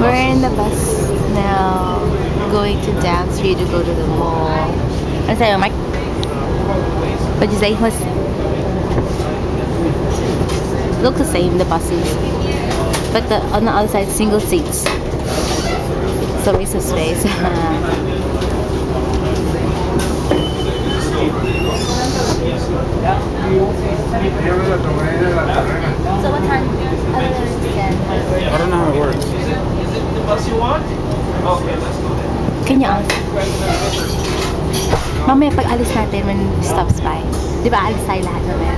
We're in the bus now, going to Dam Street to go to the mall. Ano sa'yo, Mike? What'd you say? Look the same, the buses. But on the other side, single seats. It's a waste of space. So what time? I don't know how it works. Is it the bus you want? Okay, let's go there. Can you ask? Mamaya pag alis natin when we stops by. Di ba alis tayo lahat naman?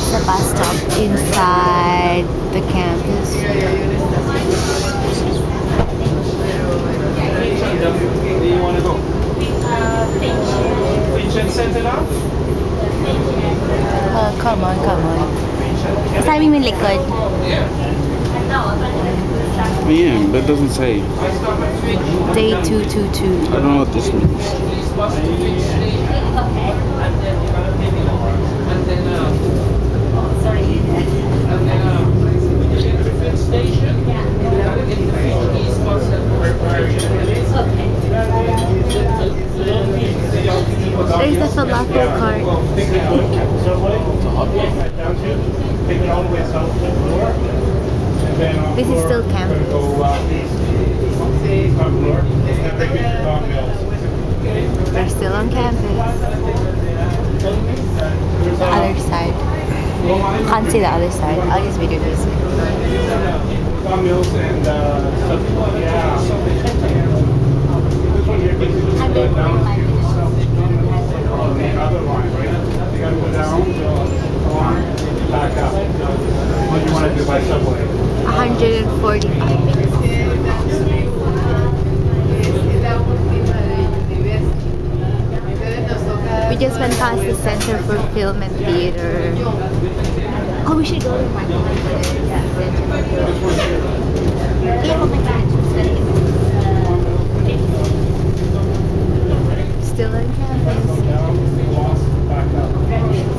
The bus stop inside the campus. Do you want to go? Finch and Sentinel? Oh, come on, come on. Sabi mo yung likod. Yeah. Yeah, but it doesn't say. Day 222. I don't know what this means. There's the falafel cart. This is still campus. We're still on campus. The other side. Can't see the other side. I'll just video this. Back up. What do you want to do by subway? 145 minutes. We just went past the Center for Film and Theater. Oh, we should go to one. Oh my God. Still on campus.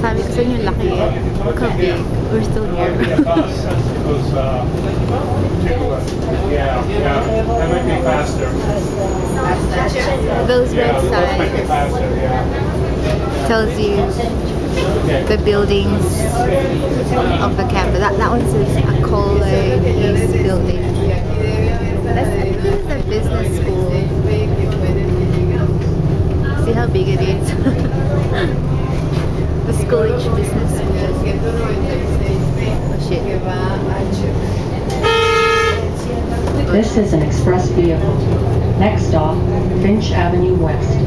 Sabi ko sa inyo, laki eh. Look how big. We're still here. Yeah, that might be faster. Those red signs tells you the buildings of the campus. That one says Akole East Building. This is a business school. See how big it is? The Schoolage Business School. Oh shit. This is an express vehicle. Next stop, Finch Avenue West.